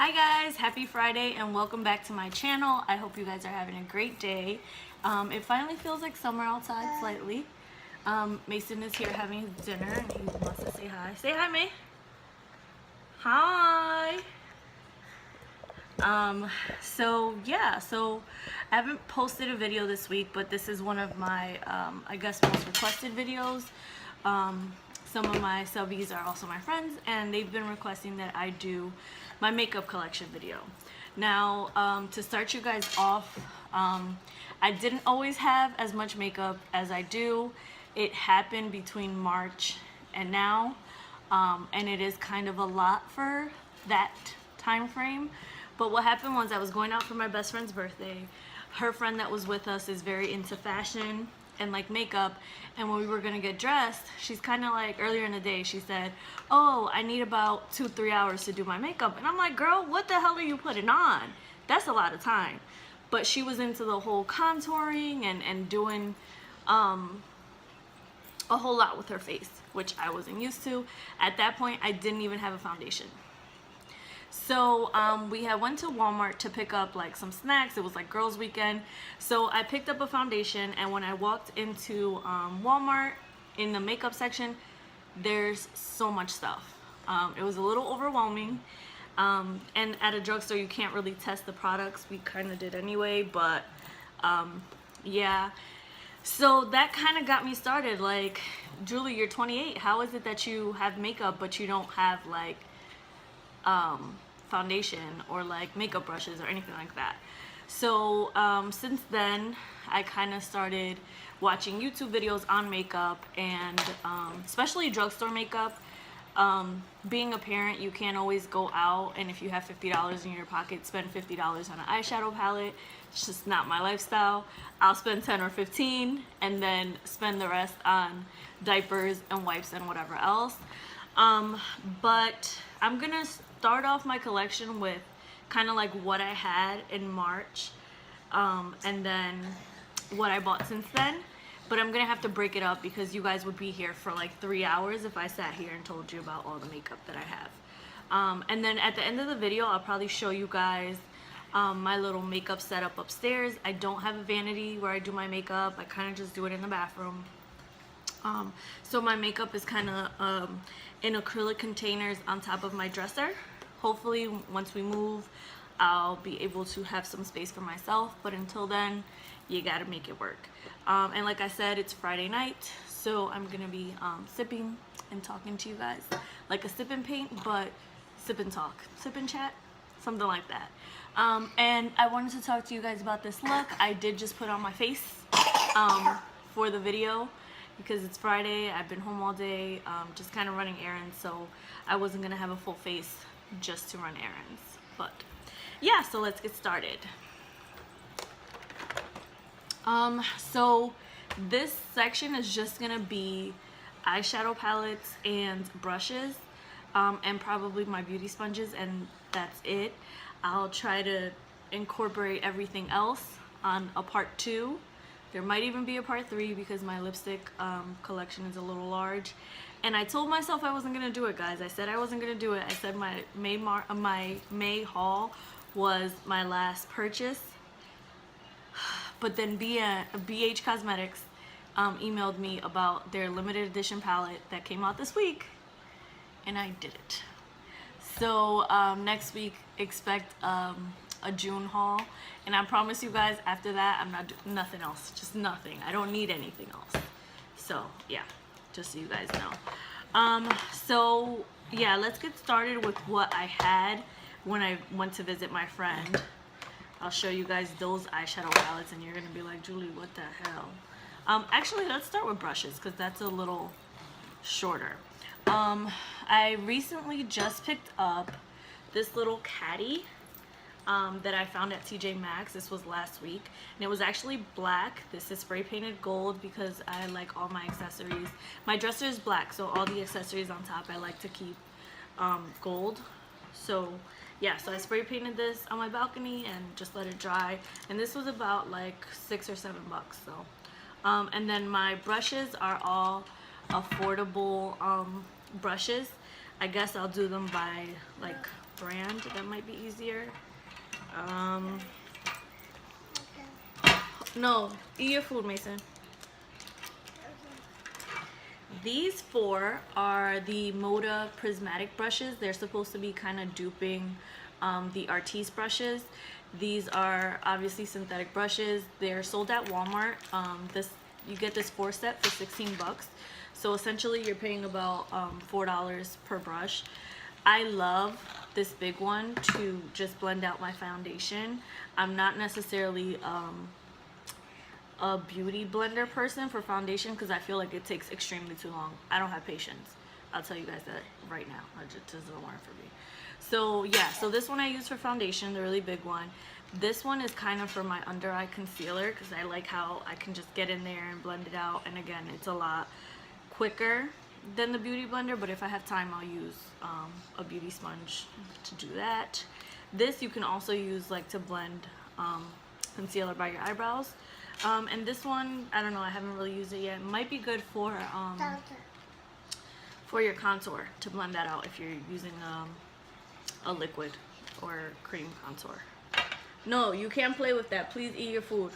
Hi guys, happy Friday and welcome back to my channel. I hope you guys are having a great day. It finally feels like summer outside slightly. Mason is here having his dinner and he wants to say hi. Say hi, May. Hi. So I haven't posted a video this week, but this is one of my, I guess, most requested videos. Some of my subbies are also my friends, and they've been requesting that I do my makeup collection video. Now, to start you guys off, I didn't always have as much makeup as I do. It happened between March and now, and it is kind of a lot for that time frame. But what happened was I was going out for my best friend's birthday. Her friend that was with us is very into fashion and like makeup, and when we were gonna get dressed, she's kind of like, earlier in the day she said, oh, I need about 2-3 hours to do my makeup. And I'm like, girl, what the hell are you putting on? That's a lot of time. But she was into the whole contouring and doing a whole lot with her face, which I wasn't used to. At that point, I didn't even have a foundation. So we had went to Walmart to pick up like some snacks. It was like girls weekend. So I picked up a foundation, and when I walked into Walmart in the makeup section, there's so much stuff. It was a little overwhelming. And at a drugstore, you can't really test the products. We kind of did anyway, but yeah. So that kind of got me started. Like, Julie, you're 28. How is it that you have makeup, but you don't have like foundation or like makeup brushes or anything like that? So since then I kind of started watching YouTube videos on makeup, and especially drugstore makeup. Being a parent, you can't always go out, and if you have $50 in your pocket, spend $50 on an eyeshadow palette. It's just not my lifestyle. I'll spend 10 or 15 and then spend the rest on diapers and wipes and whatever else. But I'm gonna start off my collection with kind of like what I had in March, and then what I bought since then. But I'm gonna have to break it up because you guys would be here for like 3 hours if I sat here and told you about all the makeup that I have. And then at the end of the video, I'll probably show you guys my little makeup setup upstairs. I don't have a vanity where I do my makeup. I kind of just do it in the bathroom. So my makeup is kind of in acrylic containers on top of my dresser. Hopefully once we move, I'll be able to have some space for myself, but until then, you gotta make it work. And like I said, it's Friday night, so I'm gonna be sipping and talking to you guys like a sip and paint, but sip and talk, sip and chat, something like that. And I wanted to talk to you guys about this look. I did just put on my face for the video because it's Friday. I've been home all day, just kind of running errands, so I wasn't gonna have a full face just to run errands. But yeah, so let's get started. So this section is just gonna be eyeshadow palettes and brushes, and probably my beauty sponges, and that's it. I'll try to incorporate everything else on a part 2. There might even be a part 3 because my lipstick collection is a little large. And I told myself I wasn't gonna do it, guys. I said I wasn't gonna do it. I said my May haul was my last purchase. But then BH Cosmetics emailed me about their limited edition palette that came out this week, and I did it. So next week, expect a June haul, and I promise you guys, after that, I'm not doing nothing else, just nothing. I don't need anything else. So yeah, just so you guys know. So yeah, let's get started with what I had when I went to visit my friend. I'll show you guys those eyeshadow palettes, and you're gonna be like, Julie, what the hell? Actually, let's start with brushes because that's a little shorter. I recently just picked up this little caddy that I found at TJ Maxx. This was last week, and it was actually black. This is spray painted gold because I like all my accessories. My dresser is black, so all the accessories on top I like to keep gold. So yeah, so I spray painted this on my balcony and just let it dry, and this was about like $6 or $7. So and then my brushes are all affordable brushes. I guess I'll do them by like brand. That might be easier. No, eat your food, Mason. These four are the Moda prismatic brushes. They're supposed to be kind of duping the Artiste brushes. These are obviously synthetic brushes. They're sold at Walmart. You get this 4-set for 16 bucks. So essentially you're paying about $4 per brush. I love this big one to just blend out my foundation. I'm not necessarily a beauty blender person for foundation because I feel like it takes extremely too long. I don't have patience. I'll tell you guys that right now. It just doesn't work for me. So yeah, so this one I use for foundation, the really big one. This one is kind of for my under eye concealer because I like how I can just get in there and blend it out. And again, it's a lot quicker than the beauty blender, but if I have time, I'll use a beauty sponge to do that. This you can also use like to blend concealer by your eyebrows. And this one, I don't know, I haven't really used it yet. It might be good for your contour to blend that out if you're using a liquid or cream contour. No, you can't play with that. Please eat your food.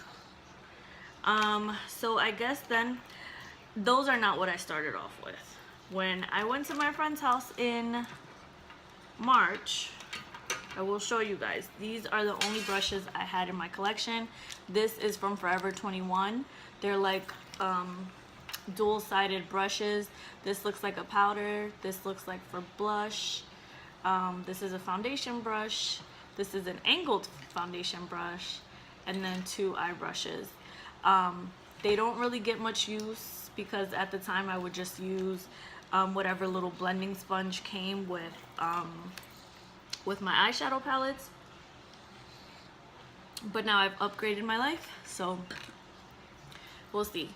So I guess then those are not what I started off with. When I went to my friend's house in March, I will show you guys. These are the only brushes I had in my collection. This is from Forever 21. They're like dual-sided brushes. This looks like a powder. This looks like for blush. This is a foundation brush. This is an angled foundation brush. And then 2 eye brushes. They don't really get much use because at the time I would just use whatever little blending sponge came with my eyeshadow palettes. But now I've upgraded my life, so we'll see.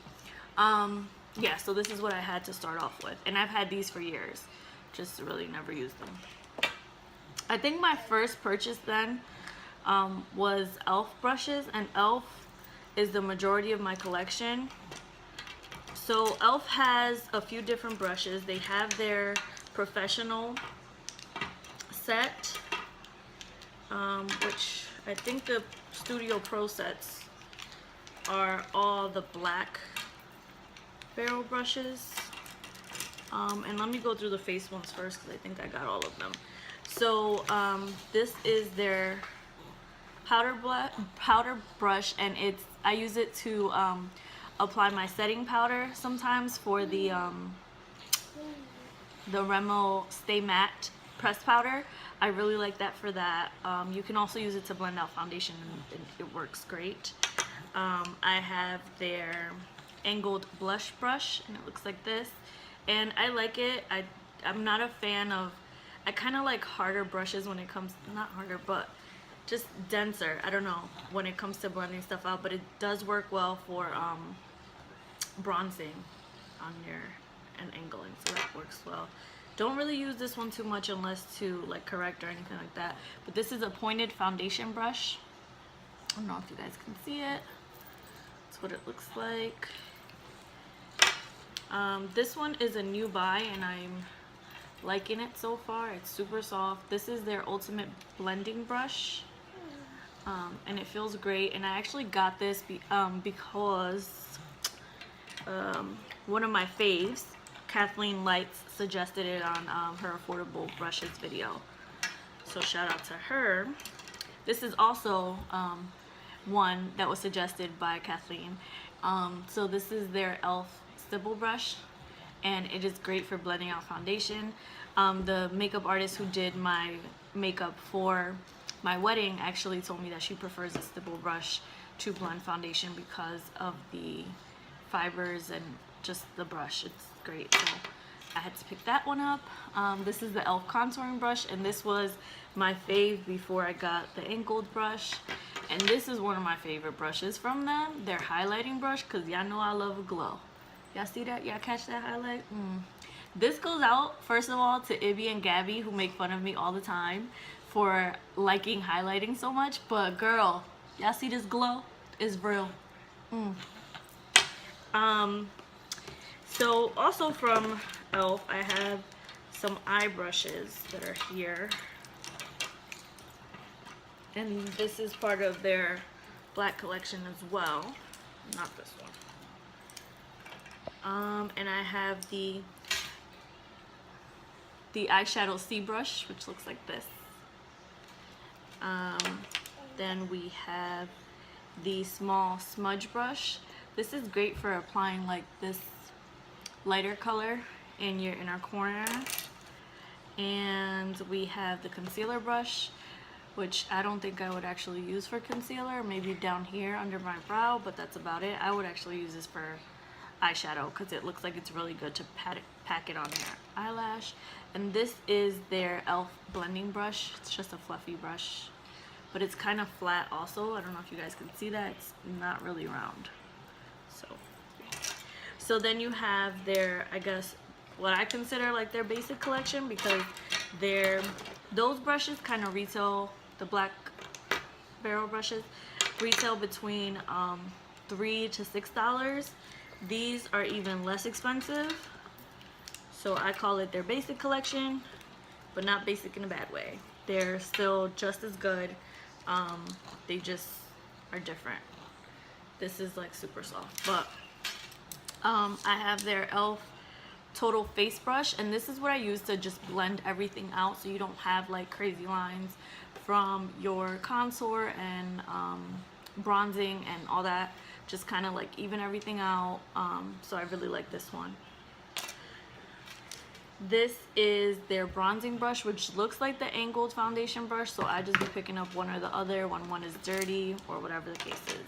Yeah, so this is what I had to start off with, and I've had these for years, just really never used them. I think my first purchase then was e.l.f. brushes, and e.l.f. is the majority of my collection. So e.l.f. has a few different brushes. They have their professional set, which I think the Studio Pro sets are all the black barrel brushes. And let me go through the face ones first because I think I got all of them. So this is their powder brush, and I use it to apply my setting powder sometimes for the Rimmel Stay Matte pressed powder. I really like that for that. You can also use it to blend out foundation, and it works great. I have their angled blush brush, and it looks like this, and I like it. I'm not a fan of, I kind of like harder brushes when it comes, not harder, but just denser, I don't know, when it comes to blending stuff out, but it does work well for bronzing on and angling, so that works well. Don't really use this one too much unless to like correct or anything like that. But this is a pointed foundation brush. I don't know if you guys can see it. That's what it looks like. This one is a new buy, and I'm liking it so far. It's super soft. This is their ultimate blending brush, and it feels great. And I actually got this because one of my faves, Kathleen Lights, suggested it on her affordable brushes video, so shout out to her. This is also one that was suggested by Kathleen. So this is their e.l.f. stipple brush, and it is great for blending out foundation. The makeup artist who did my makeup for my wedding actually told me that she prefers a stipple brush to blend foundation because of the fibers and just the brush. It's great, so I had to pick that one up. This is the e.l.f. contouring brush, and this was my fave before I got the angled brush. And this is one of my favorite brushes from them, their highlighting brush, because y'all know I love a glow. Y'all see that? Y'all catch that highlight? This goes out, first of all, to Ibby and Gabby, who make fun of me all the time for liking highlighting so much. But girl, y'all see this glow? It's real. So also from e.l.f. I have some eye brushes that are here. And this is part of their black collection as well. Not this one. And I have the eyeshadow C brush, which looks like this. Then we have the small smudge brush. This is great for applying like this lighter color in your inner corner. And we have the concealer brush, which I don't think I would actually use for concealer, maybe down here under my brow, but that's about it. I would actually use this for eyeshadow because it looks like it's really good to pack it on your eyelash. And this is their e.l.f. blending brush. It's just a fluffy brush, but it's kind of flat also. I don't know if you guys can see that. It's not really round. So then you have their, I guess, what I consider like their basic collection, because those brushes kind of retail, the black barrel brushes retail between $3 to $6. These are even less expensive, so I call it their basic collection, but not basic in a bad way. They're still just as good, they just are different. This is like super soft, but I have their e.l.f. Total Face Brush, and this is what I use to just blend everything out so you don't have like crazy lines from your contour and bronzing and all that. Just kind of like even everything out. So I really like this one. This is their bronzing brush, which looks like the angled foundation brush, so I just be picking up one or the other when one is dirty or whatever the case is.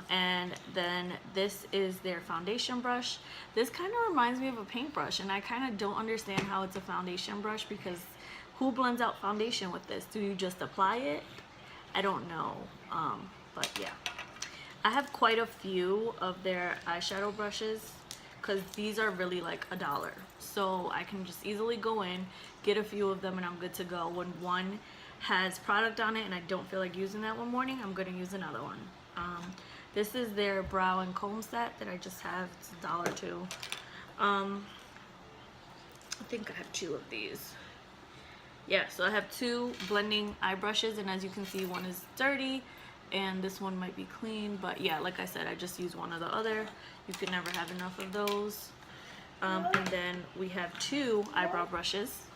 And then this is their foundation brush. This kind of reminds me of a paintbrush, and I kind of don't understand how it's a foundation brush, because who blends out foundation with this? Do you just apply it? I don't know. But yeah, I have quite a few of their eyeshadow brushes because these are really like $1. So I can just easily go in, get a few of them, and I'm good to go. When one has product on it and I don't feel like using that one morning, I'm going to use another one. This is their brow and comb set that I just have. It's $1 too. I think I have 2 of these. Yeah, so I have 2 blending eye brushes, and as you can see, one is dirty and this one might be clean, but yeah, like I said, I just use one or the other. You can never have enough of those. And then we have 2 eyebrow brushes,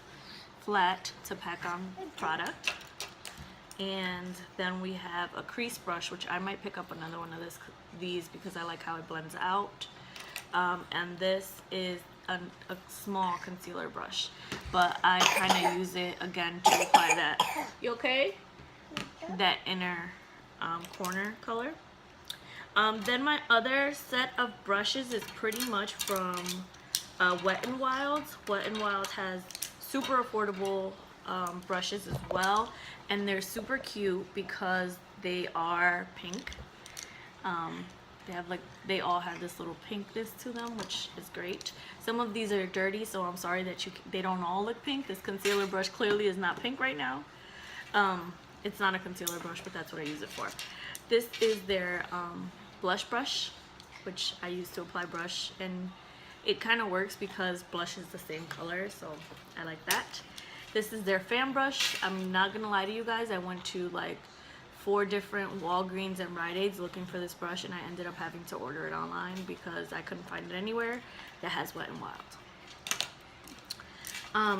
flat, to pack on product. And then we have a crease brush, which I might pick up another one of these because I like how it blends out. And this is a small concealer brush, but I kind of use it again to apply that. You okay? That inner corner color. Then my other set of brushes is pretty much from Wet n Wild. Wet n Wild has super affordable brushes as well, and they're super cute because they are pink. They all have this little pinkness to them, which is great. Some of these are dirty, so I'm sorry that they don't all look pink. This concealer brush clearly is not pink right now. It's not a concealer brush, but that's what I use it for. This is their blush brush, which I use to apply blush, and it kind of works because blush is the same color, so I like that. This is their fan brush. I'm not gonna lie to you guys, I went to like 4 different Walgreens and Rite Aids looking for this brush, and I ended up having to order it online because I couldn't find it anywhere that has Wet n Wild.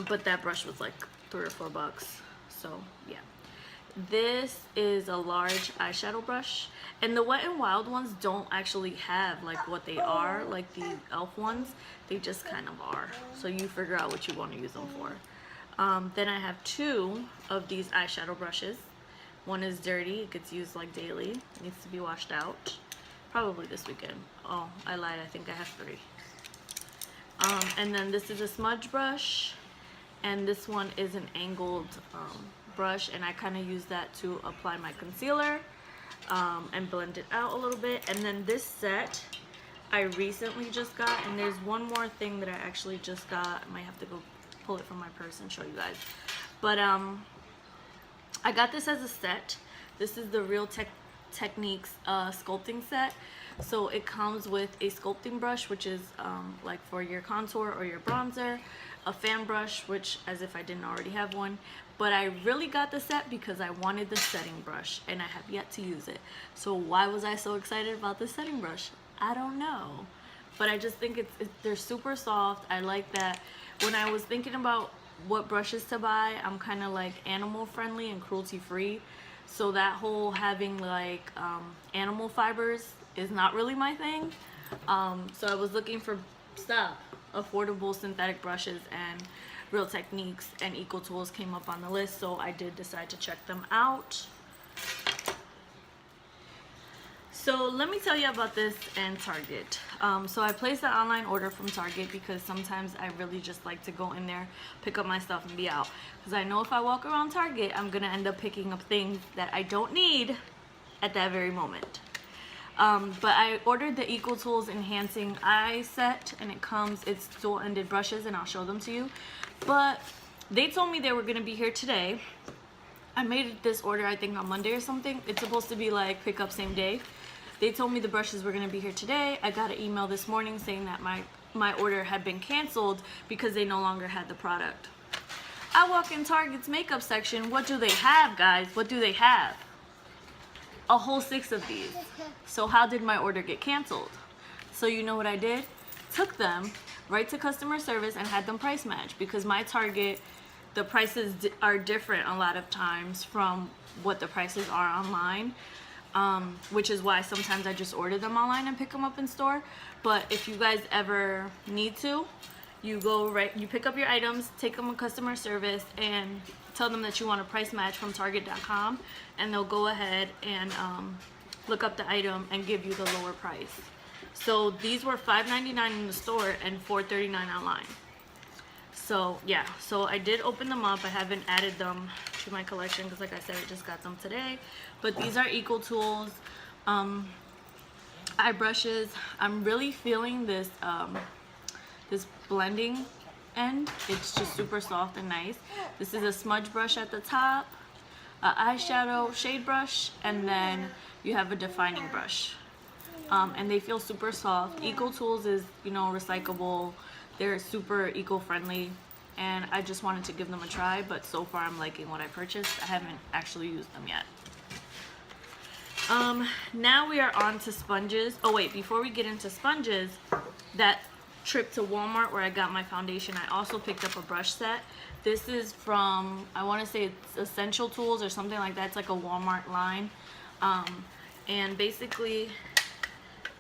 But that brush was like $3 or $4, so yeah. This is a large eyeshadow brush, and the Wet n Wild ones don't actually have like what they are, like the e.l.f. ones. They just kind of are, so you figure out what you want to use them for. Then I have 2 of these eyeshadow brushes. One is dirty, it gets used like daily, it needs to be washed out. Probably this weekend. Oh, I lied, I think I have 3. And then this is a smudge brush, and this one is an angled brush, and I kind of use that to apply my concealer and blend it out a little bit. And then this set I recently just got, and there's one more thing that I actually just got. I might have to go pull it from my purse and show you guys, but I got this as a set. This is the Real Techniques sculpting set. So it comes with a sculpting brush, which is like for your contour or your bronzer, a fan brush, which as if I didn't already have one, but I really got the set because I wanted the setting brush and I have yet to use it. So why was I so excited about the setting brush? I don't know, but I just think they're super soft. I like that. When I was thinking about what brushes to buy, I'm kind of like animal friendly and cruelty free, so that whole having like animal fibers is not really my thing. So I was looking for affordable synthetic brushes, and Real Techniques and Eco Tools came up on the list, so I did decide to check them out. So let me tell you about this and Target. So I placed an online order from Target because sometimes I really just like to go in there, pick up my stuff and be out. Because I know if I walk around Target, I'm gonna end up picking up things that I don't need at that very moment. But I ordered the Eco Tools Enhancing Eye Set, and it's dual-ended brushes, and I'll show them to you. But they told me they were gonna be here today. I made this order I think on Monday or something. It's supposed to be like pick up same day. They told me the brushes were gonna be here today. I got an email this morning saying that my order had been canceled because they no longer had the product. I walk in Target's makeup section. What do they have, guys? What do they have? A whole 6 of these. So how did my order get canceled? So you know what I did? Took them right to customer service and had them price match, because my Target, the prices are different a lot of times from what the prices are online, which is why sometimes I just order them online and pick them up in store. But if you guys ever need to, you pick up your items, take them to customer service, and tell them that you want a price match from Target.com, and they'll go ahead and look up the item and give you the lower price. So these were $5.99 in the store and $4.39 online. So yeah, so I did open them up. I haven't added them to my collection because, like I said, I just got them today. But these are Eco Tools eye brushes. I'm really feeling this this blending end. It's just super soft and nice. This is a smudge brush at the top, an eyeshadow shade brush, and then you have a defining brush. And they feel super soft. Eco Tools is, you know, recyclable. They're super eco-friendly, and I just wanted to give them a try, but so far I'm liking what I purchased. I haven't actually used them yet. Now we are on to sponges. Oh wait, before we get into sponges, that trip to Walmart where I got my foundation, I also picked up a brush set. This is from, I want to say it's Essential Tools or something like that. It's like a Walmart line. And basically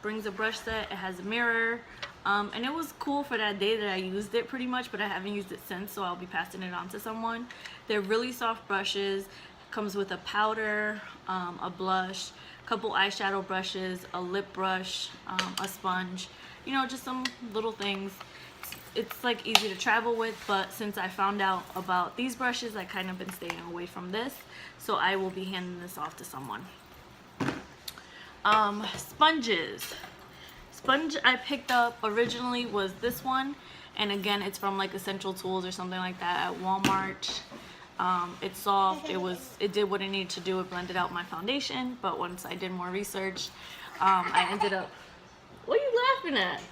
brings a brush set. It has a mirror. And it was cool for that day that I used it pretty much, but I haven't used it since, so I'll be passing it on to someone. They're really soft brushes. Comes with a powder, a blush, a couple eyeshadow brushes, a lip brush, a sponge, you know, just some little things. It's like easy to travel with, but since I found out about these brushes, I kind of been staying away from this, so I will be handing this off to someone. Sponges. Sponge I picked up originally was this one, and again it's from like Essential Tools or something like that at Walmart. It's soft. It did what it needed to do. It blended out my foundation, but once I did more research, I ended up, what are you laughing at?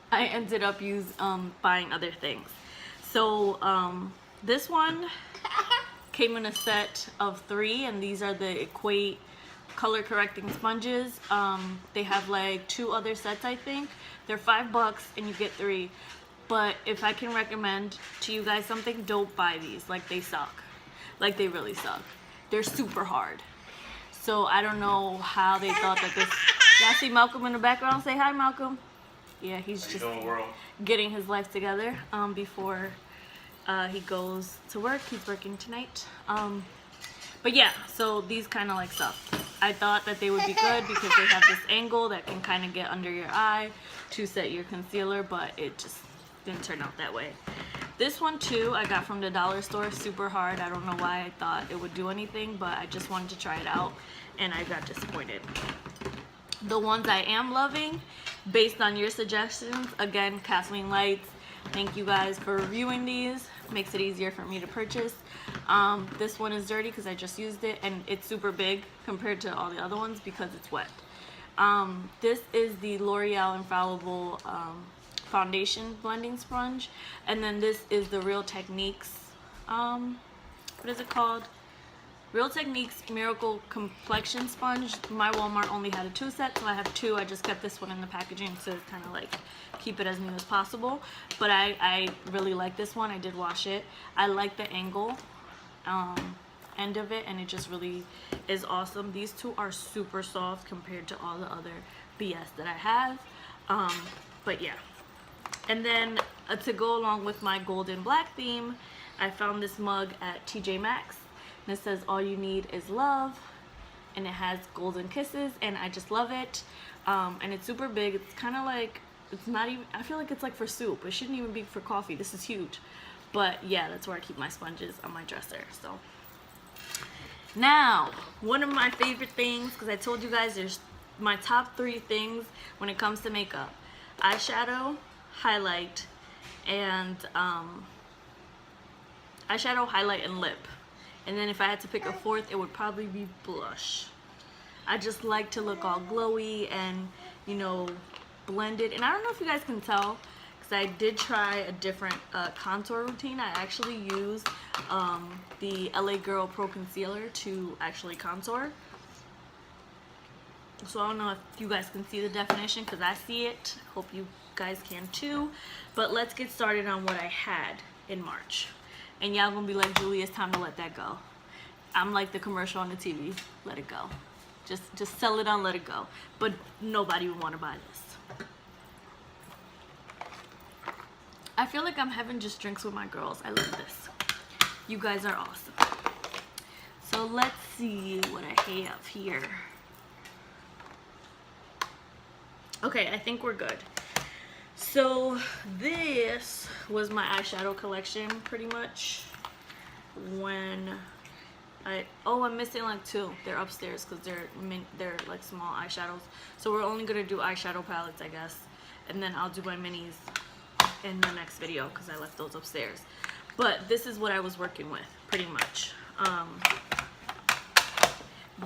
I ended up buying other things. So this one came in a set of 3, and these are the Equate color correcting sponges. They have like 2 other sets, I think. They're $5 and you get 3. But if I can recommend to you guys something, don't buy these. Like, they suck. Like, they really suck. They're super hard. So I don't know how they thought that this. Y'all see Malcolm in the background? Say hi, Malcolm. Yeah, he's just getting his life together before he goes to work. He's working tonight. But yeah, so these kind of like suck. I thought that they would be good because they have this angle that can kind of get under your eye to set your concealer, but it just didn't turn out that way. This one too I got from the dollar store. Super hard. I don't know why I thought it would do anything, but I just wanted to try it out and I got disappointed. The ones I am loving, based on your suggestions, again, Kathleen Lights, thank you guys for reviewing these. Makes it easier for me to purchase. This one is dirty because I just used it, and it's super big compared to all the other ones because it's wet. This is the L'Oreal Infallible foundation blending sponge, and then this is the Real Techniques what is it called? Real Techniques Miracle Complexion Sponge. My Walmart only had a 2 set, so I have 2. I just kept this one in the packaging to kind of like keep it as new as possible. But I really like this one. I did wash it. I like the angle end of it, and it just really is awesome. These two are super soft compared to all the other BS that I have. But yeah. And then to go along with my gold and black theme, I found this mug at TJ Maxx. And it says all you need is love, and it has golden kisses, and I just love it. And it's super big. It's kind of like, it's not even, I feel like it's like for soup. It shouldn't even be for coffee. This is huge. But yeah, that's where I keep my sponges on my dresser. So now, one of my favorite things, because I told you guys there's my top 3 things when it comes to makeup: eyeshadow, highlight, and eyeshadow, highlight, and lip. And then if I had to pick a 4th, it would probably be blush. I just like to look all glowy and, you know, blended. And I don't know if you guys can tell, because I did try a different contour routine. I actually used the LA Girl Pro Concealer to actually contour. So I don't know if you guys can see the definition, because I see it. Hope you guys can too. But let's get started on what I had in March. And y'all gonna be like, Julie, it's time to let that go. I'm like the commercial on the TV. Let it go. Just sell it on, let it go. But nobody would want to buy this. I feel like I'm having just drinks with my girls. I love this. You guys are awesome. So let's see what I have here. Okay, I think we're good. So this was my eyeshadow collection pretty much. When I'm missing like 2. They're upstairs because they're like small eyeshadows. So we're only gonna do eyeshadow palettes, I guess, and then I'll do my minis in the next video because I left those upstairs. But this is what I was working with pretty much.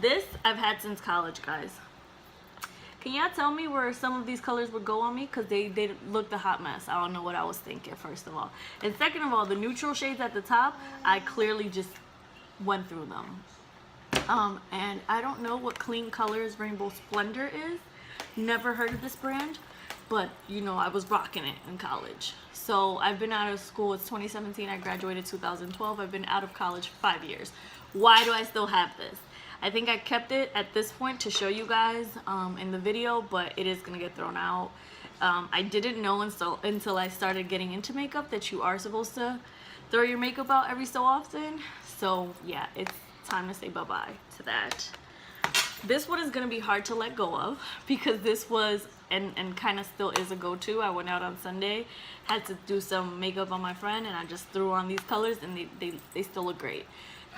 This I've had since college, guys. Can y'all tell me where some of these colors would go on me? Because they looked a hot mess. I don't know what I was thinking, first of all. And second of all, the neutral shades at the top, I clearly just went through them. And I don't know what Clean Colors Rainbow Splendor is. Never heard of this brand. But, you know, I was rocking it in college. So I've been out of school. It's 2017. I graduated 2012. I've been out of college 5 years. Why do I still have this? I think I kept it at this point to show you guys in the video, but it is going to get thrown out. I didn't know until I started getting into makeup that you are supposed to throw your makeup out every so often. So yeah, it's time to say bye-bye to that. This one is going to be hard to let go of because this was and kind of still is a go-to. I went out on Sunday, had to do some makeup on my friend, and I just threw on these colors, and they still look great.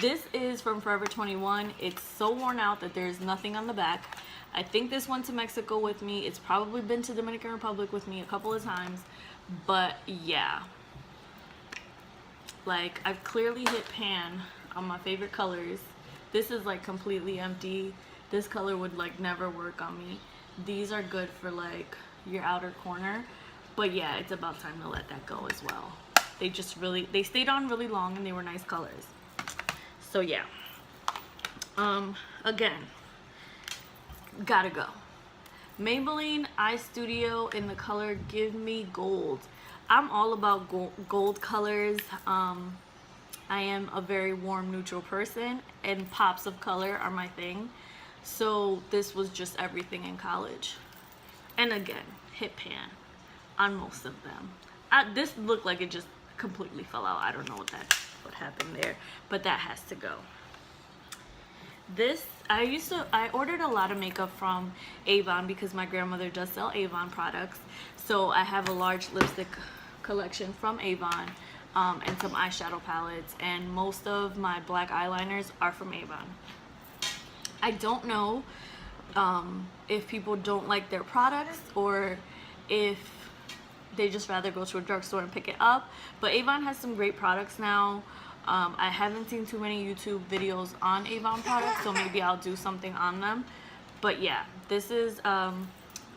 This is from Forever 21. It's so worn out that there's nothing on the back. I think this went to Mexico with me. It's probably been to Dominican Republic with me a couple of times. But yeah. Like, I've clearly hit pan on my favorite colors. This is like completely empty. This color would like never work on me. These are good for like your outer corner. But yeah, it's about time to let that go as well. They stayed on really long and they were nice colors. So yeah, again, gotta go. Maybelline Eye Studio in the color Give Me Gold. I'm all about gold colors. I am a very warm, neutral person, and pops of color are my thing. So this was just everything in college. And again, hit pan on most of them. This looked like it just completely fell out. I don't know what happened there, but that has to go. This I ordered a lot of makeup from Avon because my grandmother does sell Avon products. So I have a large lipstick collection from Avon and some eyeshadow palettes, and most of my black eyeliners are from Avon. I don't know if people don't like their products or if they just rather go to a drugstore and pick it up, but Avon has some great products now. I haven't seen too many YouTube videos on Avon products, so maybe I'll do something on them. But yeah, this is a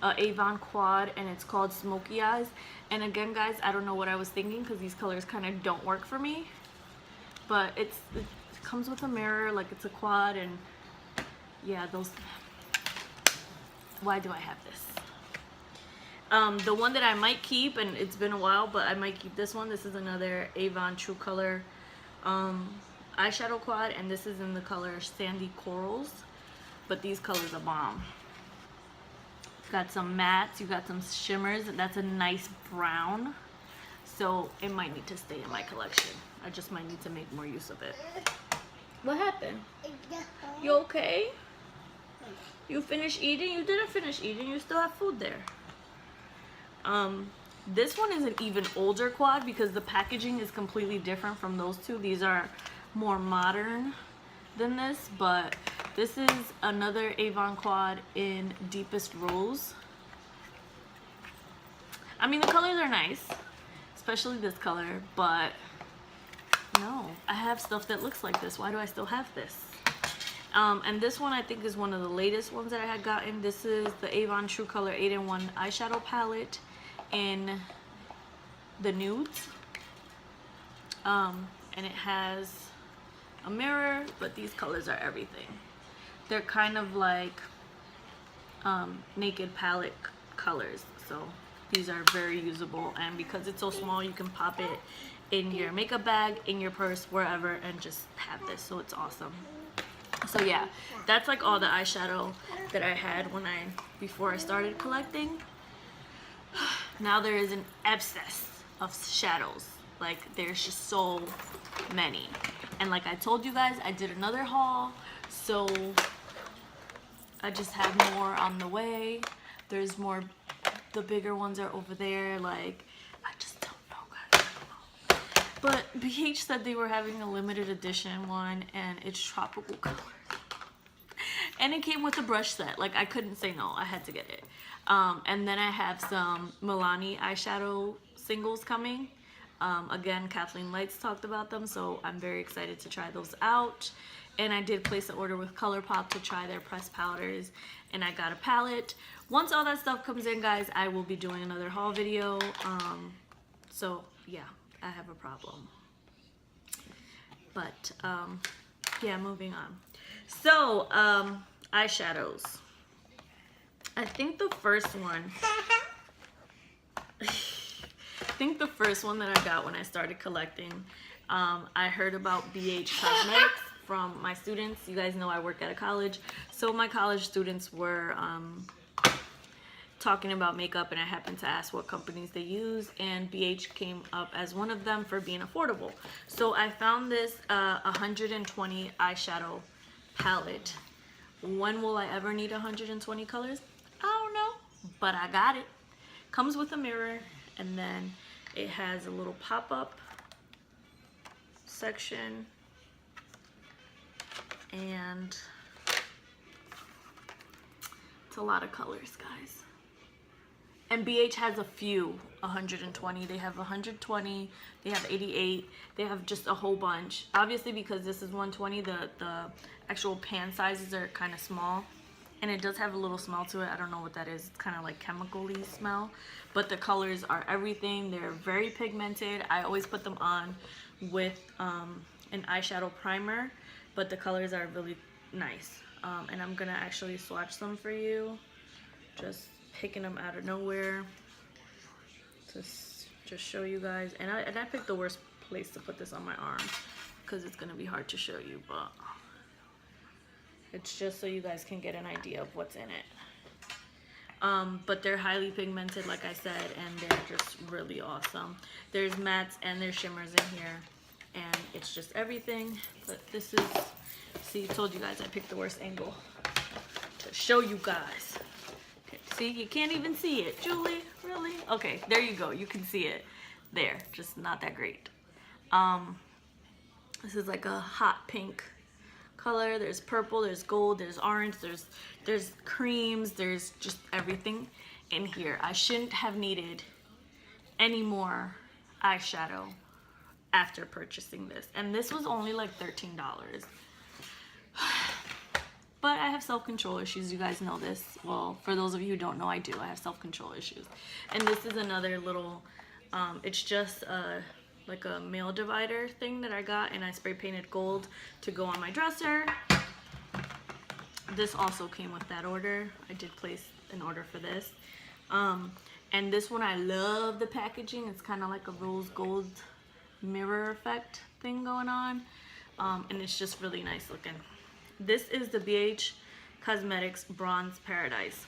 Avon quad, and it's called Smoky Eyes. And again, guys, I don't know what I was thinking because these colors kind of don't work for me, but it's comes with a mirror, like it's a quad, and yeah, those. Why do I have this? The one that I might keep, and it's been a while, but I might keep this one. This is another Avon True Color eyeshadow quad, and this is in the color Sandy Corals, but these colors are bomb. Got some mattes, you got some shimmers, and that's a nice brown, so it might need to stay in my collection. I just might need to make more use of it. What happened? You okay? You finished eating? You didn't finish eating, you still have food there. This one is an even older quad because the packaging is completely different from those two. These are more modern than this, but this is another Avon quad in Deepest Rose. I mean, the colors are nice, especially this color, but no, I have stuff that looks like this. Why do I still have this? And this one I think is one of the latest ones that I had gotten. This is the Avon True Color 8-in-1 eyeshadow palette in the nudes. And it has a mirror, but these colors are everything. They're kind of like naked palette colors, so these are very usable, and because it's so small you can pop it in your makeup bag, in your purse, wherever, and just have this, so it's awesome. So yeah, that's like all the eyeshadow that I had before I started collecting. Now there is an excess of shadows. Like, there's just so many. And like I told you guys, I did another haul, so I just have more on the way. There's more, the bigger ones are over there. Like, I just don't know, guys. I don't know. But BH said they were having a limited edition one, and it's tropical colors. And it came with a brush set. Like, I couldn't say no. I had to get it. And then I have some Milani eyeshadow singles coming. Again, Kathleen Lights talked about them, so I'm very excited to try those out. And I did place an order with ColourPop to try their pressed powders, and I got a palette. Once all that stuff comes in, guys, I will be doing another haul video. So yeah, I have a problem. But yeah, moving on. So eyeshadows. I think the first one that I got when I started collecting, I heard about BH Cosmetics from my students. You guys know I work at a college, so my college students were talking about makeup, and I happened to ask what companies they use, and BH came up as one of them for being affordable. So I found this 120 eyeshadow palette. When will I ever need 120 colors? I don't know, but I got it. Comes with a mirror, and then it has a little pop-up section, and it's a lot of colors, guys. And BH has a few 120. They have 120, they have 88, they have just a whole bunch. Obviously, because this is 120, the actual pan sizes are kind of small, and it does have a little smell to it. I don't know what that is. It's kind of like chemical-y smell, but the colors are everything. They're very pigmented. I always put them on with an eyeshadow primer, but the colors are really nice. And I'm gonna actually swatch them for you, just picking them out of nowhere to just show you guys. And I picked the worst place to put this on my arm because it's gonna be hard to show you, but it's just so you guys can get an idea of what's in it. But they're highly pigmented, like I said, and they're just really awesome. There's mattes and there's shimmers in here, and it's just everything. But this is, see, I told you guys I picked the worst angle to show you guys. Okay, see, you can't even see it. Julie, really? Okay, there you go. You can see it there, just not that great. This is like a hot pink color. There's purple, there's gold, there's orange, there's creams, there's just everything in here. I shouldn't have needed any more eyeshadow after purchasing this, and this was only like $13. But I have self-control issues. You guys know this. Well, for those of you who don't know, I do. I have self-control issues. And this is another little, it's just a like a mail divider thing that I got, and I spray painted gold to go on my dresser. This also came with that order. I did place an order for this. And this one, I love the packaging. It's kind of like a rose gold mirror effect thing going on. And it's just really nice looking. This is the BH Cosmetics Bronze Paradise.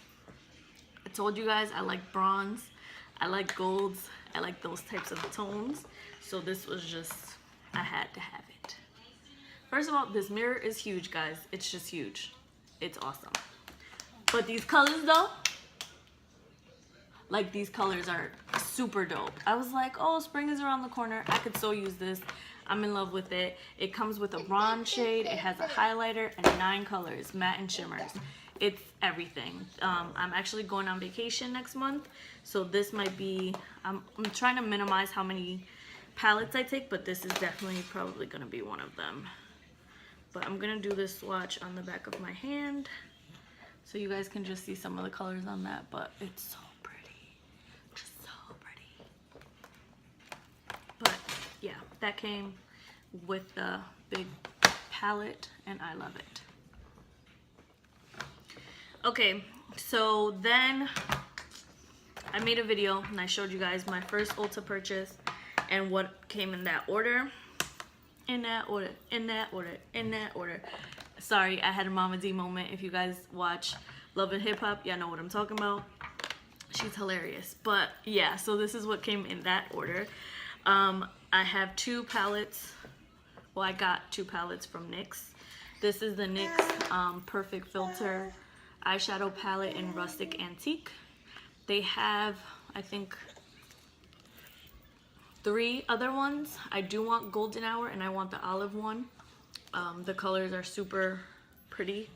I told you guys I like bronze, I like golds, I like those types of tones. So this was just, I had to have it. First of all, this mirror is huge, guys. It's just huge. It's awesome. But these colors though, like these colors are super dope. I was like, oh, spring is around the corner. I could so use this. I'm in love with it. It comes with a bronze shade. It has a highlighter and 9 colors, matte and shimmers. It's everything. I'm actually going on vacation next month. So this might be, I'm trying to minimize how many palettes I take, but this is definitely probably going to be one of them. But I'm going to do this swatch on the back of my hand so you guys can just see some of the colors on that. But it's so pretty. Just so pretty. But yeah, that came with the big palette and I love it. Okay, so then I made a video and I showed you guys my first Ulta purchase and what came in that order. In that order, in that order, in that order. Sorry, I had a Mama D moment. If you guys watch Love and Hip Hop, y'all know what I'm talking about. She's hilarious. But yeah, so this is what came in that order. I have 2 palettes. Well, I got 2 palettes from NYX. This is the NYX Perfect Filter eyeshadow palette in Rustic Antique. They have, I think, 3 other ones. I do want Golden Hour and I want the olive one. The colors are super pretty.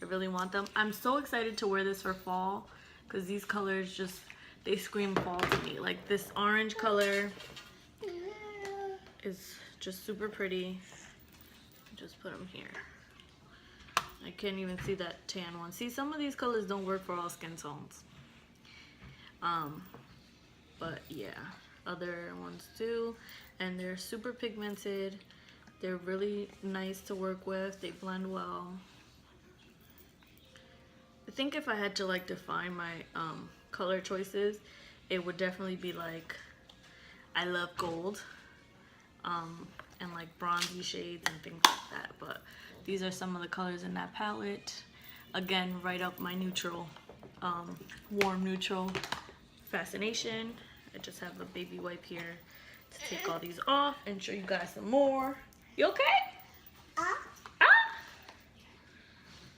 I really want them. I'm so excited to wear this for fall because these colors just, they scream fall to me. Like this orange color is just super pretty. Just put them here. I can't even see that tan one. See, some of these colors don't work for all skin tones. But yeah, other ones do. And they're super pigmented. They're really nice to work with. They blend well. I think if I had to like define my color choices, it would definitely be like, I love gold. And like bronzy shades and things like that. But these are some of the colors in that palette. Again, right up my neutral, warm neutral fascination. I just have a baby wipe here to take all these off and show you guys some more. You okay?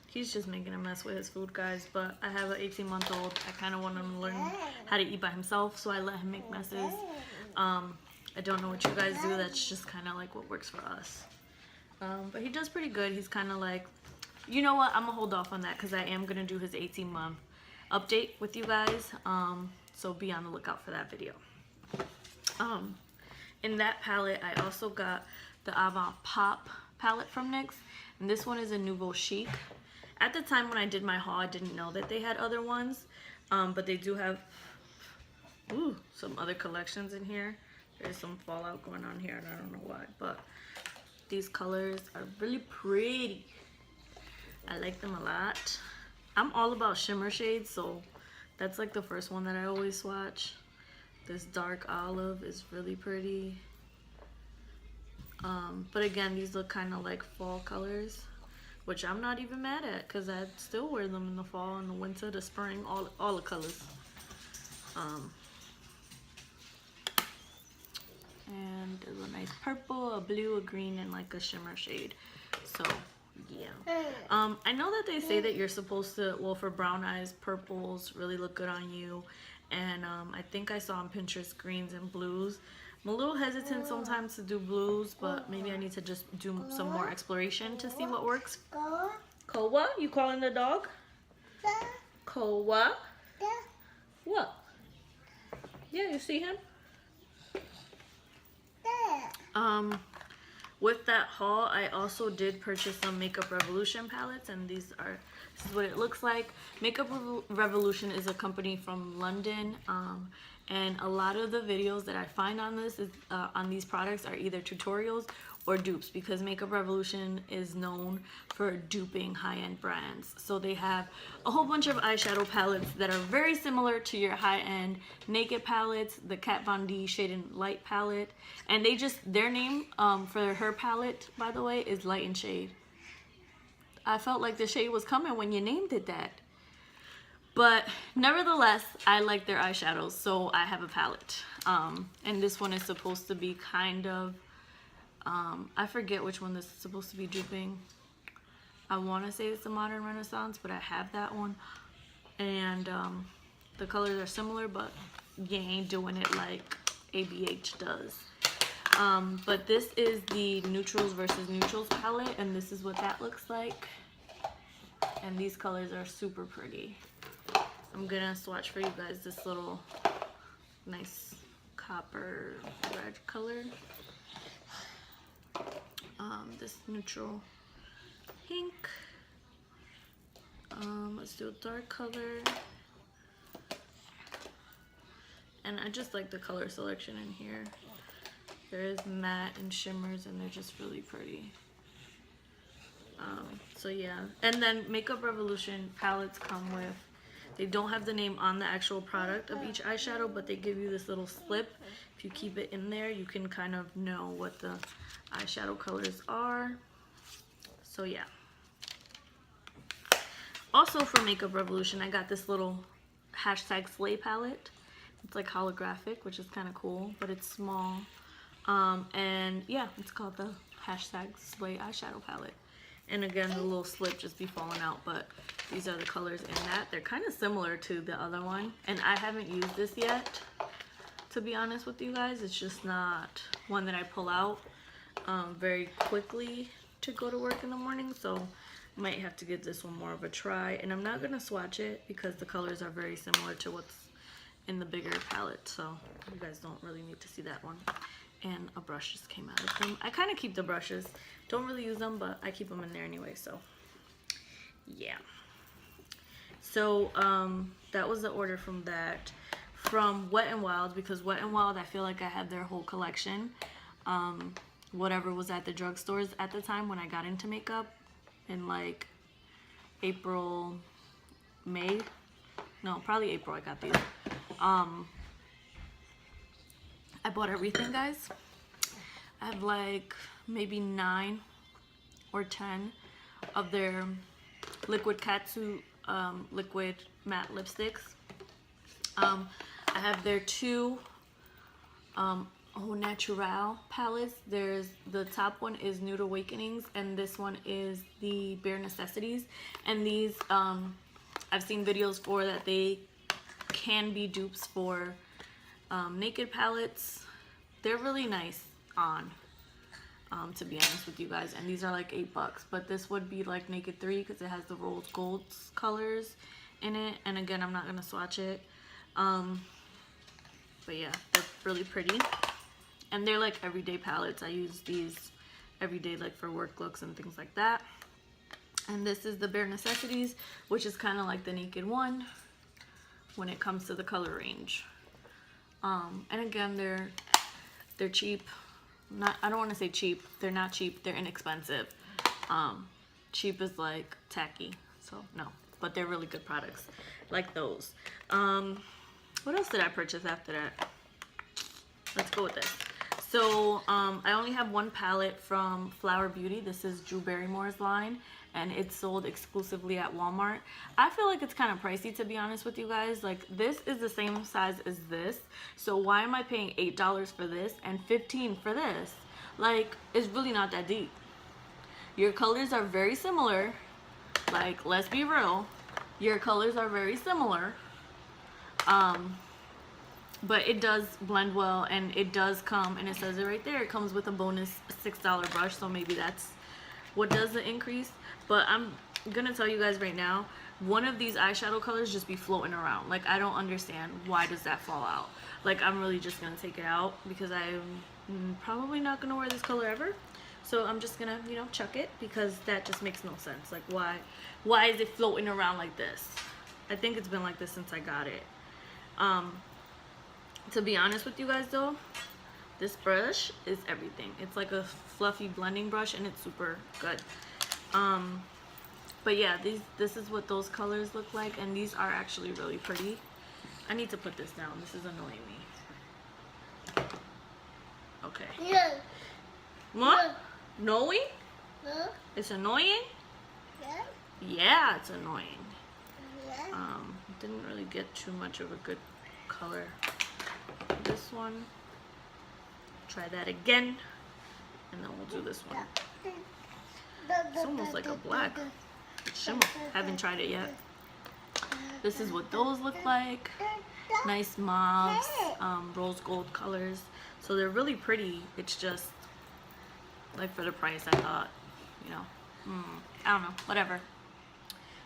He's just making a mess with his food, guys. But I have an 18-month-old. I kind of want him to learn how to eat by himself, so I let him make messes. I don't know what you guys do. That's just kind of like what works for us. But he does pretty good. He's kind of like, you know what? I'm going to hold off on that because I am going to do his 18-month update with you guys. So be on the lookout for that video. In that palette, I also got the Avant Pop palette from NYX. And this one is a Nouveau Chic. At the time when I did my haul, I didn't know that they had other ones. But they do have some other collections in here. There's some fallout going on here, and I don't know why, but these colors are really pretty. I like them a lot. I'm all about shimmer shades, so that's like the first one that I always swatch. This dark olive is really pretty. But again, these look kind of like fall colors, which I'm not even mad at because I still wear them in the fall and the winter, the spring, all the colors. And there's a nice purple, a blue, a green, and like a shimmer shade. So yeah. I know that they say that you're supposed to, well, for brown eyes, purples really look good on you. And I think I saw on Pinterest greens and blues. I'm a little hesitant sometimes to do blues, but maybe I need to just do some more exploration to see what works. Koa, you calling the dog? Koa? What? Yeah, you see him? with that haul, I also did purchase some Makeup Revolution palettes, and this is what it looks like. Makeup Revolution is a company from London, and a lot of the videos that I find on this is on these products are either tutorials or dupes, because Makeup Revolution is known for duping high-end brands. So they have a whole bunch of eyeshadow palettes that are very similar to your high-end Naked palettes, the Kat Von D Shade and Light palette, and their name for her palette, by the way, is Light and Shade. I felt like the shade was coming when you named it that. But nevertheless, I like their eyeshadows, so I have a palette. And this one is supposed to be kind of, I forget which one this is supposed to be duping. I want to say it's the Modern Renaissance, but I have that one. And the colors are similar, but you ain't doing it like ABH does. But this is the Neutrals versus Neutrals palette, and this is what that looks like. And these colors are super pretty. I'm gonna swatch for you guys this little nice copper red color. This neutral pink. Let's do a dark color. And I just like the color selection in here. There is matte and shimmers, and they're just really pretty. So yeah, and then Makeup Revolution palettes come with, they don't have the name on the actual product of each eyeshadow, but they give you this little slip. If you keep it in there, you can kind of know what the eyeshadow colors are. So yeah. Also from Makeup Revolution, I got this little #Slay palette. It's like holographic, which is kind of cool, but it's small. And yeah, it's called the #Slay eyeshadow palette. And again, the little slip just be falling out, but these are the colors in that. They're kind of similar to the other one, and I haven't used this yet, to be honest with you guys. It's just not one that I pull out very quickly to go to work in the morning, so I might have to give this one more of a try. And I'm not going to swatch it because the colors are very similar to what's in the bigger palette, so you guys don't really need to see that one. And a brush just came out of them. I kind of keep the brushes. Don't really use them, but I keep them in there anyway, so yeah. So that was the order from that. From Wet n Wild, because Wet n Wild, I feel like I had their whole collection. Whatever was at the drugstores at the time when I got into makeup in like April, May. No, probably April I got these. I bought everything, guys. I have like maybe 9 or 10 of their Liquid Katsu liquid matte lipsticks. I have their 2 Au Naturel palettes. There's the top one is Nude Awakenings, and this one is the Bare Necessities. And these I've seen videos for that they can be dupes for Naked palettes. They're really nice on, to be honest with you guys, and these are like $8, but this would be like Naked 3 because it has the rose gold colors in it. And again, I'm not gonna swatch it, but yeah, they're really pretty, and they're like everyday palettes. I use these every day, like for work looks and things like that. And this is the Bare Necessities, which is kind of like the Naked one when it comes to the color range. And again, they're cheap. I don't want to say cheap. They're not cheap. They're inexpensive. Cheap is like tacky, so no. But they're really good products, like those. What else did I purchase after that? Let's go with this. So I only have one palette from Flower Beauty. This is Drew Barrymore's line, and it's sold exclusively at Walmart. I feel like it's kind of pricey, to be honest with you guys. Like, this is the same size as this, so why am I paying $8 for this and $15 for this? Like, it's really not that deep. Your colors are very similar. Like, let's be real, your colors are very similar. But it does blend well, and it does come, and it says it right there, it comes with a bonus $6 brush, so maybe that's what does the increase. But I'm gonna tell you guys right now, one of these eyeshadow colors just be floating around. Like, I don't understand why does that fall out. Like, I'm really just gonna take it out because I'm probably not gonna wear this color ever. So I'm just gonna, you know, chuck it because that just makes no sense. Like why is it floating around like this? I think it's been like this since I got it. To be honest with you guys though, this brush is everything. It's like a fluffy blending brush and it's super good. But yeah, this is what those colors look like, and these are actually really pretty. I need to put this down. This is annoying me. Okay. Yeah. What? Knowing? Yeah. It's annoying? Yeah. Yeah, it's annoying. Yeah. Didn't really get too much of a good color. This one. Try that again. And then we'll do this one. It's almost like a black shimmer. Haven't tried it yet. This is what those look like. Nice mauves, rose gold colors. So they're really pretty. It's just like for the price, I thought, you know, I don't know, whatever.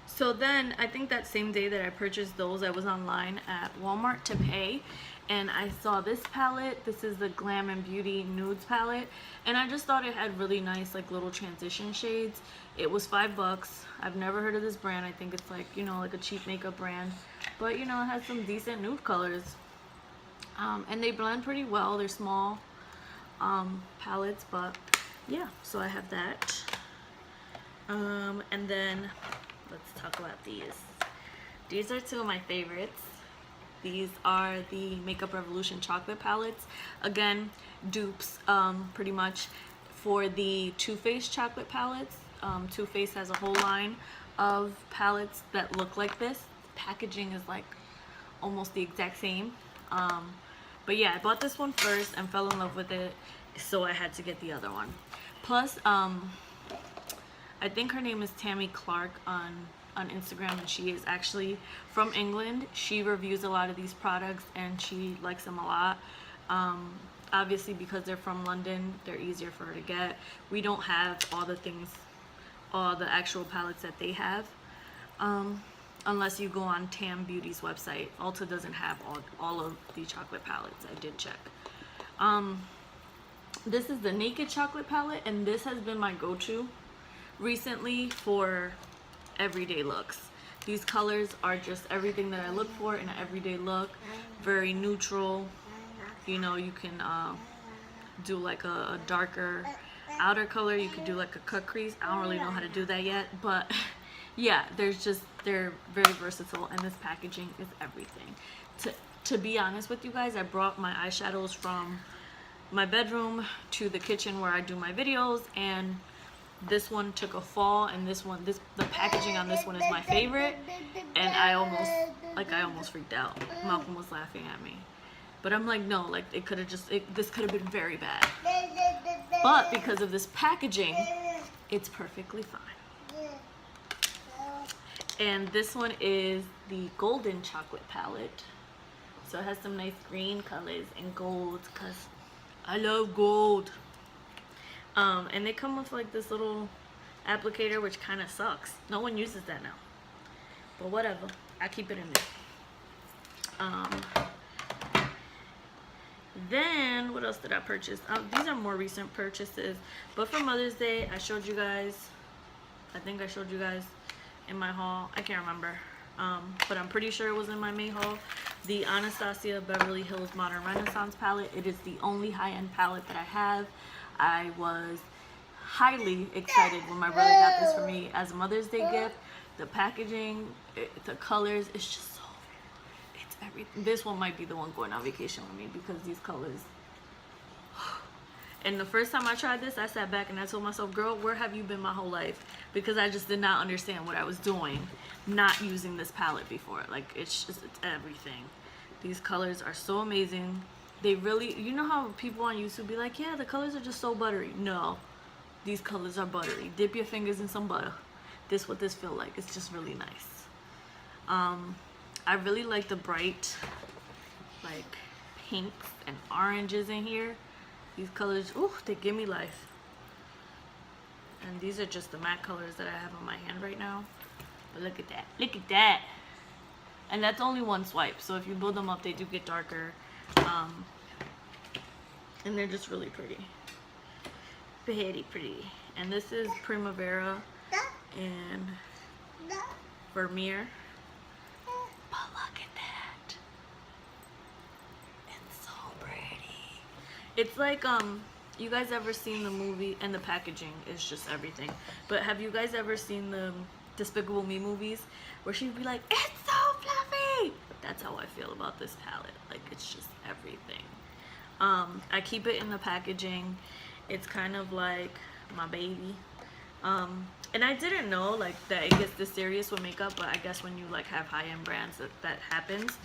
So then I think that same day that I purchased those, I was online at Walmart to pay, and I saw this palette. This is the Glam and Beauty Nudes palette, and I just thought it had really nice like little transition shades. It was $5. I've never heard of this brand. I think it's like, you know, like a cheap makeup brand, but you know, it has some decent nude colors, and they blend pretty well. They're small palettes, but yeah, so I have that. And then let's talk about these. These are two of my favorites. These are the Makeup Revolution chocolate palettes. Again, dupes pretty much for the Too Faced chocolate palettes. Too Faced has a whole line of palettes that look like this. Packaging is like almost the exact same. But yeah, I bought this one first and fell in love with it, so I had to get the other one. Plus, I think her name is Tammy Clark on Instagram, and she is actually from England. She reviews a lot of these products and she likes them a lot. Obviously, because they're from London, they're easier for her to get. We don't have all the things, all the actual palettes that they have, unless you go on Tam Beauty's website. Ulta doesn't have all of the chocolate palettes. I did check. This is the Naked chocolate palette, and this has been my go-to recently for everyday looks. These colors are just everything that I look for in an everyday look. Very neutral. You know, you can do like a darker outer color. You could do like a cut crease. I don't really know how to do that yet, but yeah, they're very versatile, and this packaging is everything. To be honest with you guys, I brought my eyeshadows from my bedroom to the kitchen where I do my videos, and this one took a fall, and the packaging on this one is my favorite, and I almost freaked out. Malcolm was laughing at me, but I'm like, no, like this could have been very bad, but because of this packaging, it's perfectly fine. And this one is the Golden chocolate palette, so it has some nice green colors and gold, because I love gold. And they come with like this little applicator, which kind of sucks. No one uses that now, but whatever, I keep it in there. Then what else did I purchase? These are more recent purchases, but for Mother's Day I showed you guys, I think I showed you guys in my haul, I can't remember, but I'm pretty sure it was in my May haul, the Anastasia Beverly Hills Modern Renaissance palette. It is the only high-end palette that I have. I was highly excited when my brother got this for me as a Mother's Day gift. The packaging, the colors, it's just so, it's everything. This one might be the one going on vacation with me because these colors. And the first time I tried this, I sat back and I told myself, girl, where have you been my whole life? Because I just did not understand what I was doing not using this palette before. Like, it's everything. These colors are so amazing. They really, you know how people on YouTube be like, yeah, the colors are just so buttery. No, these colors are buttery. Dip your fingers in some butter. This is what this feel like. It's just really nice. I really like the bright, like, pinks and oranges in here. These colors, ooh, they give me life. And these are just the matte colors that I have on my hand right now. But look at that. Look at that. And that's only one swipe. So if you build them up, they do get darker. And they're just really pretty. Very pretty. And this is Primavera and Vermeer. But look at that. It's so pretty. It's like, you guys ever seen the movie, and the packaging is just everything. But have you guys ever seen the Despicable Me movies where she'd be like, it's so fluffy? That's how I feel about this palette. Like, it's just everything. I keep it in the packaging. It's kind of like my baby. And I didn't know like that it gets this serious with makeup, but I guess when you like have high-end brands that happens.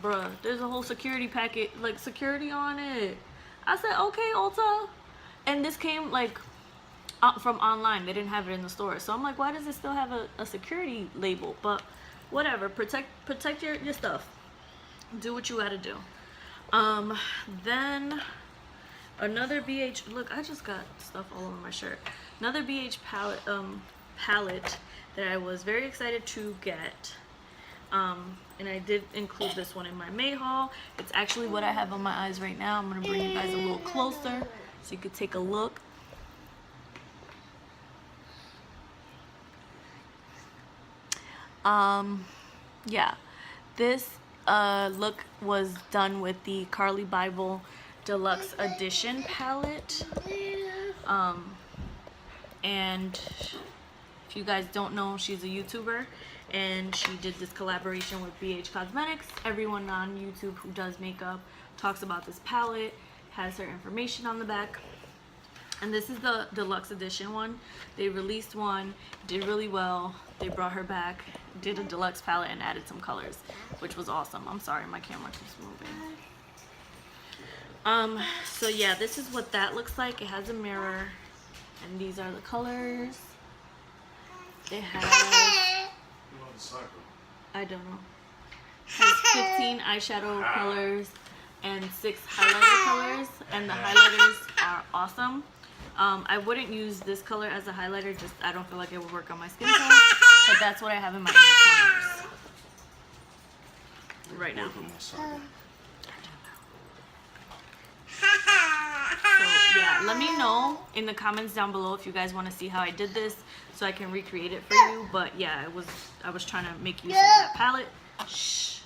Bruh, there's a whole security packet, like security on it. I said, okay, Ulta. And this came like from online. They didn't have it in the store. So I'm like, why does it still have a security label? But whatever, protect your stuff. Do what you gotta do. Then another BH, look, I just got stuff all over my shirt. Another BH palette that I was very excited to get. And I did include this one in my May haul. It's actually what I have on my eyes right now. I'm gonna bring you guys a little closer so you could take a look. Yeah, this look was done with the Carly Bible Deluxe Edition palette. And if you guys don't know, she's a YouTuber and she did this collaboration with BH Cosmetics. Everyone on YouTube who does makeup talks about this palette, has her information on the back. And this is the deluxe edition one. They released one, did really well. They brought her back, did a deluxe palette and added some colors, which was awesome. I'm sorry, my camera keeps moving. So yeah, this is what that looks like. It has a mirror, and these are the colors. It has, I don't know, has 15 eyeshadow colors and 6 highlighter colors, and the highlighters are awesome. I wouldn't use this color as a highlighter, just I don't feel like it would work on my skin tone, but that's what I have in my inner corners right now. So yeah, let me know in the comments down below if you guys want to see how I did this so I can recreate it for you. But yeah, I was trying to make use of that palette. Shh.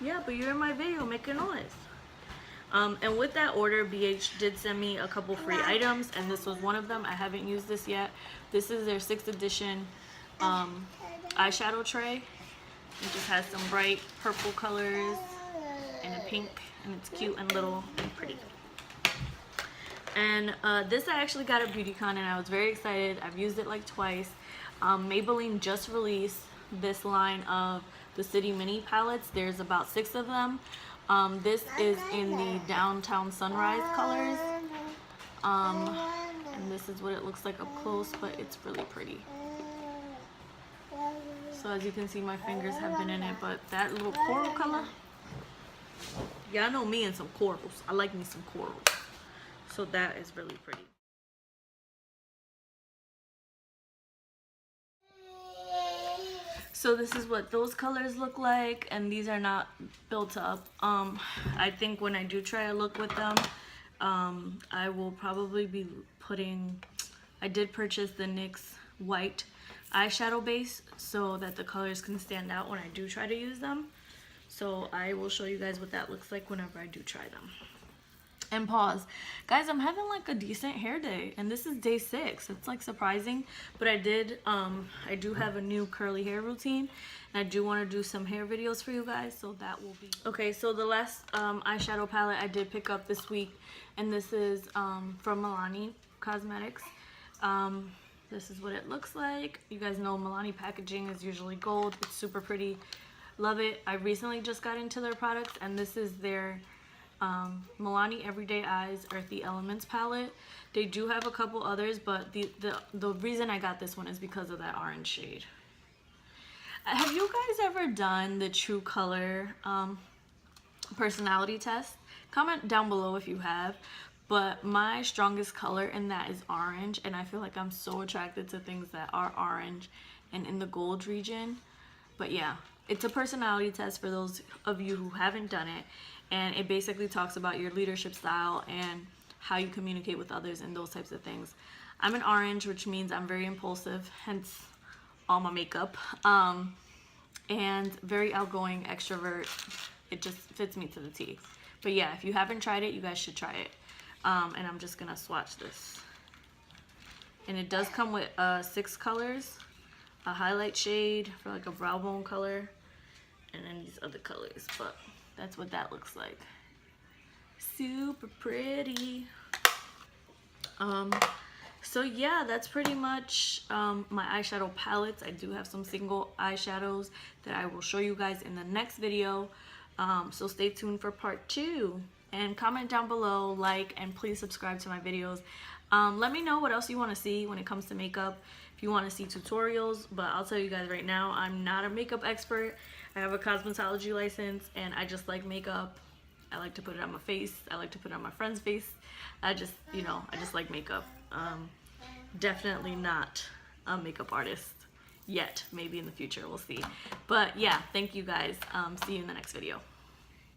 Yeah, but you're in my video, make a noise. And with that order, BH did send me a couple free items, and this was one of them. I haven't used this yet. This is their 6th edition eyeshadow tray. It just has some bright purple colors and a pink, and it's cute and little and pretty. And this I actually got at BeautyCon, and I was very excited. I've used it like twice. Maybelline just released this line of the City Mini palettes. There's about 6 of them. This is in the Downtown Sunrise colors. And this is what it looks like up close, but it's really pretty. So as you can see, my fingers have been in it, but that little coral color, y'all know me and some corals. I like me some corals. So that is really pretty. So this is what those colors look like, and these are not built up. I think when I do try a look with them, I will probably be putting, I did purchase the NYX white eyeshadow base so that the colors can stand out when I do try to use them. So I will show you guys what that looks like whenever I do try them. And pause. Guys, I'm having like a decent hair day, and this is day 6. It's like surprising, but I do have a new curly hair routine, and I do want to do some hair videos for you guys, so that will be okay. So the last eyeshadow palette I did pick up this week, and this is from Milani Cosmetics. This is what it looks like. You guys know Milani packaging is usually gold. It's super pretty. Love it. I recently just got into their products, and this is their Milani Everyday Eyes Earthy Elements palette. They do have a couple others, but the reason I got this one is because of that orange shade. Have you guys ever done the True Color personality test? Comment down below if you have. But my strongest color in that is orange, and I feel like I'm so attracted to things that are orange and in the gold region. But yeah, it's a personality test for those of you who haven't done it. And it basically talks about your leadership style and how you communicate with others and those types of things. I'm an orange, which means I'm very impulsive, hence all my makeup. And very outgoing, extrovert. It just fits me to the T. But yeah, if you haven't tried it, you guys should try it. And I'm just gonna swatch this. And it does come with 6 colors. A highlight shade for like a brow bone color. And then these other colors. But that's what that looks like. Super pretty. So yeah, that's pretty much my eyeshadow palettes. I do have some single eyeshadows that I will show you guys in the next video. So stay tuned for part 2. And comment down below, like, and please subscribe to my videos. Let me know what else you want to see when it comes to makeup. If you want to see tutorials, but I'll tell you guys right now, I'm not a makeup expert. I have a cosmetology license and I just like makeup. I like to put it on my face. I like to put it on my friend's face. I just like makeup. Definitely not a makeup artist yet. Maybe in the future, we'll see. But yeah, thank you guys. See you in the next video.